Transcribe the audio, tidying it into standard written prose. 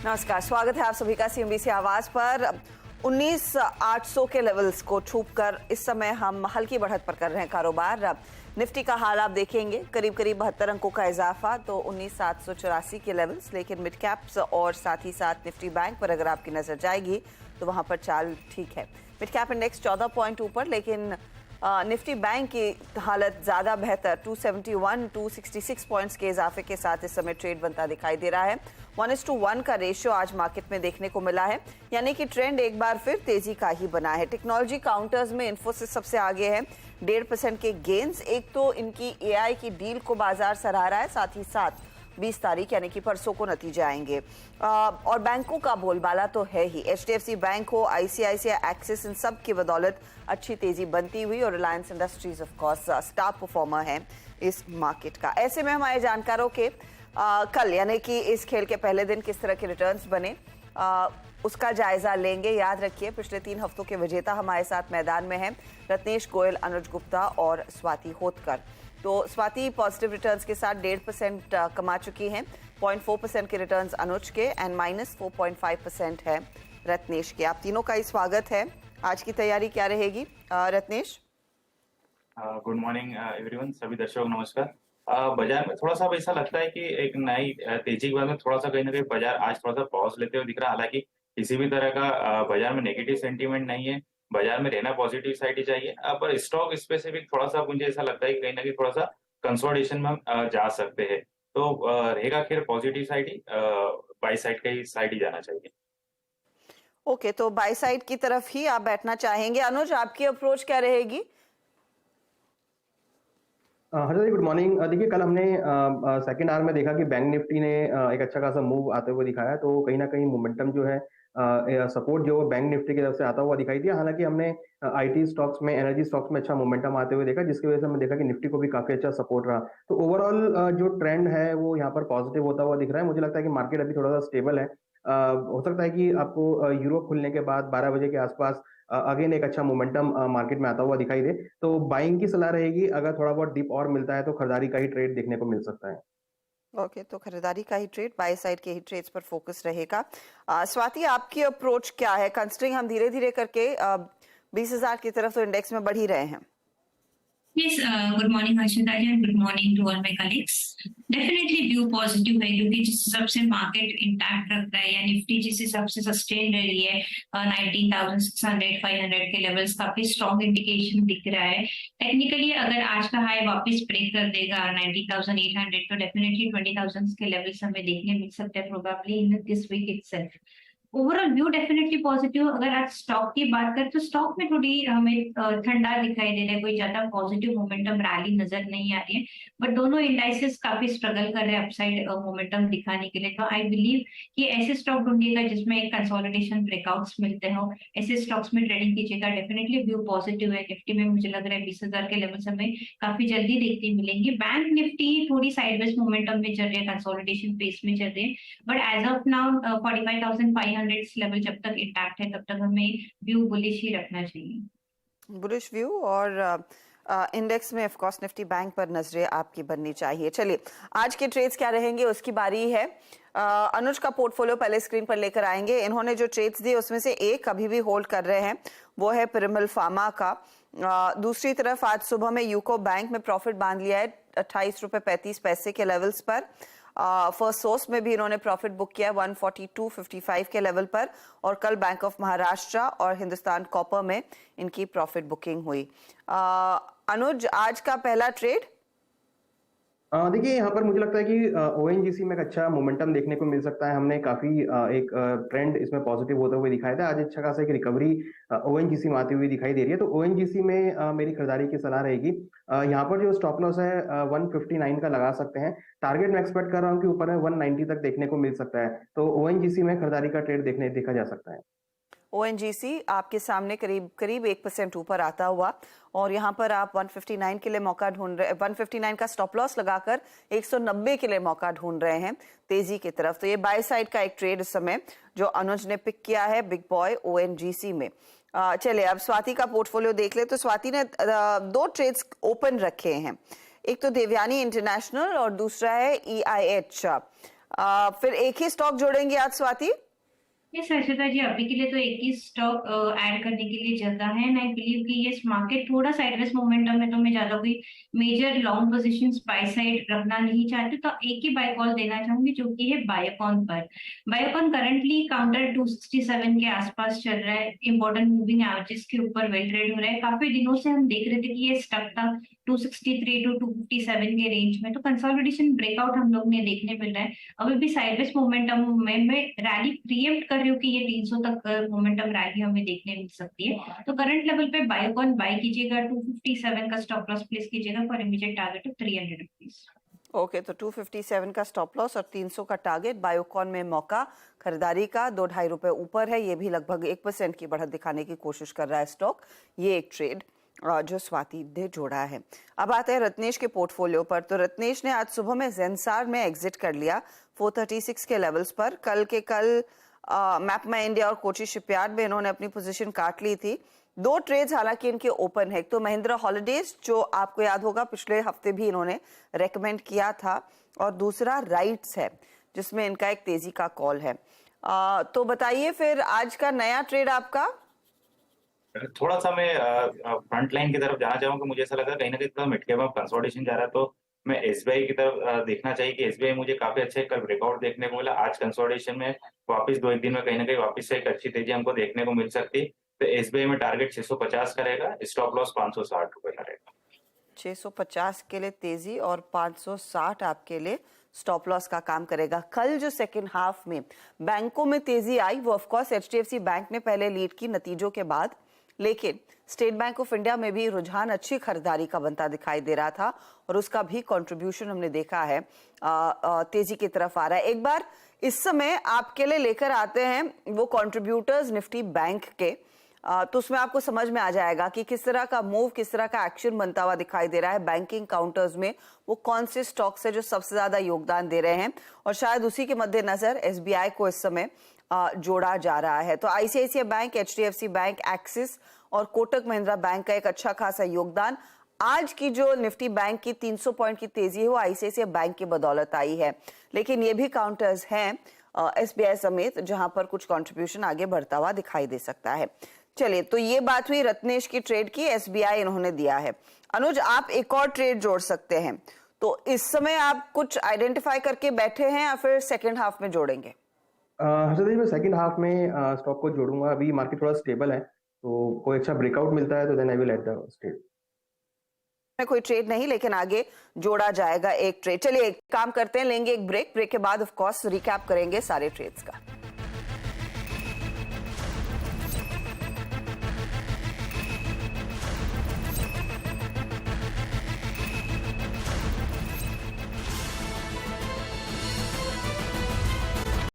नमस्कार, स्वागत है आप सभी का सीएनबीसी आवाज पर। 19,800 के लेवल्स को छूकर इस समय हम हल्की बढ़त पर कर रहे हैं कारोबार। निफ्टी का हाल आप देखेंगे, करीब करीब 72 अंकों का इजाफा, तो 19,784 के लेवल्स। लेकिन मिड कैप्स और साथ ही साथ निफ्टी बैंक पर अगर आपकी नजर जाएगी तो वहां पर चाल ठीक है। मिड कैप इंडेक्स 14 पॉइंट ऊपर, लेकिन निफ्टी बैंक की हालत ज़्यादा बेहतर। 271, 266 पॉइंट्स के इजाफे के साथ इस समय ट्रेड बनता दिखाई दे रहा है। 1:1 का रेशियो आज मार्केट में देखने को मिला है, यानी कि ट्रेंड एक बार फिर तेजी का ही बना है। टेक्नोलॉजी काउंटर्स में इन्फोसिस सबसे आगे है, 1.5% के गेन्स। एक तो इनकी एआई की डील को बाजार सराहा रहा है, साथ ही साथ 20 तारीख यानी कि परसों को नतीजे आएंगे। और बैंकों का बोलबाला तो है ही। एचडीएफसी बैंक हो, आईसीआईसीआई, एक्सिस, इन सब की बदौलत अच्छी तेजी बनती हुई, और Reliance industries of course star performer है इस मार्केट का। ऐसे में हमारे जानकारों के कल यानी कि इस खेल के पहले दिन किस तरह के रिटर्न्स बने उसका जायजा लेंगे। याद रखिए, पिछले 3 हफ्तों के विजेता हमारे साथ मैदान में हैं, रत्नेश गोयल, अनुज गुप्ता और स्वाति होतकर। तो स्वाति पॉजिटिव रिटर्न्स के साथ 1.5% कमा चुकी हैं, 0.4% के रिटर्न्स अनुज के एंड -4.5% है रत्नेश के। आप तीनों का ही स्वागत है। आज की तैयारी क्या रहेगी रत्नेश? गुड मॉर्निंग एवरीवन, सभी दर्शकों को नमस्कार। बाजार में थोड़ा सा अब ऐसा लगता है कि एक नई तेजी के बाद में थोड़ा सा कहीं ना कहीं बाजार आज थोड़ा सा पॉज लेते हुए दिख रहा है। हालांकि किसी भी तरह का बाजार में नेगेटिव सेंटीमेंट नहीं है, बाजार में रहना पॉजिटिव साइड ही चाहिए। पर स्टॉक स्पेसिफिक थोड़ा सा मुझे ऐसा लगता है कि कहीं ना कहीं थोड़ा सा कंसोलिडेशन में हम जा सकते हैं। तो रहेगा खैर positive side he, by side का ही साइड ही जाना चाहिए। ओके, तो बाई साइड की तरफ ही आप बैठना चाहेंगे। अनुज, आपकी अप्रोच क्या रहेगी? हर्षद जी, गुड मॉर्निंग। देखिए, कल हमने सेकेंड आवर में देखा कि बैंक निफ्टी ने एक अच्छा खासा मूव आते हुए दिखाया, तो कहीं ना कहीं मोमेंटम जो है, सपोर्ट जो बैंक निफ्टी की तरफ से आता हुआ दिखाई दिया। हालांकि हमने आईटी स्टॉक्स में, एनर्जी स्टॉक्स में अच्छा मोमेंटम आते हुए देखा, जिसकी वजह से हमने देखा कि निफ्टी को भी काफी अच्छा सपोर्ट रहा। तो ओवरऑल जो ट्रेंड है वो यहाँ पर पॉजिटिव होता हुआ दिख रहा है। मुझे लगता है कि मार्केट अभी थोड़ा सा स्टेबल है। हो सकता है कि आपको यूरोप खुलने के बाद 12 बजे के आसपास अगेन एक अच्छा मोमेंटम मार्केट में आता हुआ दिखाई दे, तो बाइंग की सलाह रहेगी। अगर थोड़ा बहुत डिप और मिलता है तो खरीदारी का ही ट्रेड देखने को मिल सकता है। ओके, तो खरीदारी का ही ट्रेड, बाय साइड के ही ट्रेड्स पर फोकस रहेगा। स्वाति, आपकी अप्रोच क्या है? कंसिडरिंग हम धीरे धीरे करके 20,000 की तरफ तो इंडेक्स में बढ़ ही रहे हैं। Yes, good morning Harshita ji and good morning to all my colleagues. Definitely view positive है, क्योंकि जिस हिसाब से मार्केट इंटैक्ट रख रहा है या निफ्टी जिस हिसाब से सस्टेन रही है 19,600 500 के लेवल्स, काफी स्ट्रॉन्ग इंडिकेशन दिख रहा है। टेक्निकली अगर आज का हाई वापस ब्रेक कर देगा 19,800, तो डेफिनेटली 20,000 के लेवल्स हमें देखने मिल सकते हैं probably in this week itself. Overall view definitely positive. अगर आज स्टॉक की बात करें तो स्टॉक में थोड़ी हमें ठंडा दिखाई दे रहा है, कोई ज्यादा पॉजिटिव मोमेंटम रैली नजर नहीं आ रही है, बट दोनों इंडाइसेस काफी स्ट्रगल कर रहे हैं अपसाइड मोमेंटम दिखाने के लिए। तो आई बिलीव कि ऐसे स्टॉक ढूंढिएगा जिसमें एक कंसोलिडेशन ब्रेकआउट्स मिलते हो, ऐसे स्टॉक्स में ट्रेडिंग कीजिएगा। डेफिनेटली व्यू पॉजिटिव है। निफ्टी में मुझे लग रहा है 20,000 के लेवल्स हमें काफी जल्दी देखने मिलेंगे। बैंक निफ्टी थोड़ी साइडवेज मोमेंटम में चल रही है, कंसोलिडेशन पेस में चल रही है, but as of now 45,500 level जब तक इंटैक्ट है तब तक हमें व्यू बुलिश ही रखना चाहिए। बुलिश व्यू, और इंडेक्स में ऑफ कोर्स निफ्टी बैंक पर नजरें आपकी बननी चाहिए। चलिए, आज के ट्रेड्स क्या रहेंगे उसकी बारी है। अनुज का पोर्टफोलियो पहले स्क्रीन पर लेकर आएंगे। इन्होंने जो ट्रेड्स दिए उसमें से एक अभी भी होल्ड कर रहे हैं, वो है पिरामल फार्मा का। दूसरी तरफ आज सुबह में यूको बैंक में प्रॉफिट बांध लिया है 28.35 रुपए के लेवल्स पर। फर्स्ट सोर्स में भी इन्होंने प्रॉफिट बुक किया 142.55 के लेवल पर, और कल बैंक ऑफ महाराष्ट्र और हिंदुस्तान कॉपर में इनकी प्रॉफिट बुकिंग हुई। अनुज, आज का पहला ट्रेड? देखिए, यहाँ पर मुझे लगता है कि ओएनजीसी में एक अच्छा मोमेंटम देखने को मिल सकता है। हमने काफी एक ट्रेंड इसमें पॉजिटिव होते हुए दिखाया था। आज अच्छा खासा एक रिकवरी ओएनजीसी में आती हुई दिखाई दे रही है, तो ओएनजीसी में मेरी खरीदारी की सलाह रहेगी। यहाँ पर जो स्टॉप लॉस है 159 का लगा सकते हैं। टारगेट मैं एक्सपेक्ट कर रहा हूँ कि ऊपर में 190 तक देखने को मिल सकता है, तो ओएनजीसी में खरीदारी का ट्रेड देखा जा सकता है। ओएनजीसी आपके सामने करीब करीब 1% ऊपर आता हुआ, और यहाँ पर आप 159 के लिए मौका ढूंढ रहे, 159 का स्टॉप लॉस लगाकर 190 के लिए मौका ढूंढ रहे हैं तेजी की तरफ। तो ये बाय साइड का एक ट्रेड इस समय जो अनुज ने पिक किया है बिग बॉय ओएनजीसी में। चलिए, अब स्वाति का पोर्टफोलियो देख ले। तो स्वाति ने 2 ट्रेड्स ओपन रखे हैं, एक तो देवयानी इंटरनेशनल और दूसरा है EIH। फिर एक ही स्टॉक जोड़ेंगे आज स्वाति? यस हर्षिता जी, अभी के लिए तो एक ही स्टॉक ऐड करने के लिए जगह है एंड आई बिलीव कि ये मार्केट थोड़ा साइडवेज मोमेंटम है, तो मैं ज्यादा कोई major long positions buy side रखना नहीं चाहती, तो एक ही बाय कॉल देना चाहूंगी जो कि है बायोकॉन पर। बायोकॉन करंटली काउंटर 267 के आसपास चल रहा है, इंपॉर्टेंट मूविंग एवरेजेस के ऊपर वेल ट्रेड हो रहा है। काफी दिनों से हम देख रहे थे कि ये स्टक था 263 टू 257 के रेंज में, तो कंसोलिडेशन ब्रेकआउट हम लोग ने देखने मिल रहा है। अभी भी साइडवेज मोमेंटम में मैं रैली प्रीएम्प्ट कर रही हूँ कि ये 300 तक मोमेंटम रैली हमें देखने मिल सकती है। तो करंट लेवल पे बायोकॉन बाय कीजिएगा, 257 का स्टॉप लॉस प्लेस कीजिएगा for immediate target of 300 rupees. Okay, तो 257 का स्टॉप लॉस और 300 का टारगेट। बायोकॉन में मौका खरीदारी का 2-2.5 रुपए ऊपर है, ये भी लगभग 1% की बढ़त दिखाने की कोशिश कर रहा है स्टॉक। ये एक ट्रेड जो स्वाति ने जोड़ा है। अब आते हैं रत्नेश के पोर्टफोलियो पर। तो रत्नेश ने आज सुबह में जेंसार में एग्जिट कर लिया 436 के लेवल्स पर। कल मैपमा इंडिया और कोची शिपयार्ड में इन्होंने अपनी पोजीशन काट ली थी। 2 ट्रेड्स हालांकि इनके ओपन है। एक तो महिंद्रा हॉलिडेज, जो आपको याद होगा पिछले हफ्ते भी इन्होंने रेकमेंड किया था, और दूसरा राइट्स है जिसमें इनका एक तेजी का कॉल है। तो बताइए फिर आज का नया ट्रेड आपका। थोड़ा सा मैं फ्रंट लाइन की तरफ जाना चाहूंगा। मुझे ऐसा लगा कहीं ना कहीं थोड़ा मिड कैप में कंसोलिडेशन जा रहा है, तो मैं एसबीआई की तरफ देखना चाहिए कि एसबीआई मुझे काफी अच्छे कल ब्रेकआउट देखने को मिला। आज कंसोलिडेशन में वापस 2-1 दिन में कहीं ना कहीं वापस से एक अच्छी तेजी हमको देखने को मिल सकती। तो एसबीआई में टारगेट 650 करेगा, स्टॉप लॉस 560 रुपए का रहेगा। 650 के लिए तेजी और 560 आपके लिए स्टॉप लॉस का काम करेगा। कल जो सेकेंड हाफ में बैंकों में तेजी आई, वो ऑफकोर्स एचडीएफसी बैंक ने पहले लीड की नतीजों के बाद, लेकिन स्टेट बैंक ऑफ इंडिया में भी रुझान अच्छी खरीदारी का बनता दिखाई दे रहा था, और उसका भी कंट्रीब्यूशन हमने देखा है तेजी की तरफ आ रहा है। एक बार इस समय आपके लिए लेकर आते हैं वो कंट्रीब्यूटर्स निफ्टी बैंक के, तो उसमें आपको समझ में आ जाएगा कि किस तरह का मूव, किस तरह का एक्शन बनता हुआ दिखाई दे रहा है। बैंकिंग काउंटर्स में वो कौन से स्टॉक्स है जो सबसे ज्यादा योगदान दे रहे हैं, और शायद उसी के मद्देनजर एसबीआई को इस समय जोड़ा जा रहा है। तो ICICI bank, HDFC bank, axis और कोटक महिंद्रा बैंक का एक अच्छा खासा योगदान। आज की जो निफ्टी बैंक की 300 पॉइंट की तेजी है वो आईसीआईसीआई बैंक की बदौलत आई है, लेकिन ये भी काउंटर्स हैं एसबीआई समेत जहां पर कुछ कंट्रीब्यूशन आगे बढ़ता हुआ दिखाई दे सकता है। चलिए, तो ये बात हुई रत्नेश की ट्रेड की, एसबीआई इन्होंने दिया है। अनुज, आप एक और ट्रेड जोड़ सकते हैं, तो इस समय आप कुछ आइडेंटिफाई करके बैठे हैं या फिर सेकेंड हाफ में जोड़ेंगे? हर्षद जी, मैं सेकंड हाफ में स्टॉक को जोड़ूंगा। अभी मार्केट थोड़ा स्टेबल है, तो कोई अच्छा ब्रेकआउट मिलता है तो then I will add the trade. कोई ट्रेड नहीं, लेकिन आगे जोड़ा जाएगा एक ट्रेड। चलिए एक काम करते हैं, लेंगे एक ब्रेक के बाद ऑफ कोर्स रिकैप करेंगे सारे ट्रेड्स का।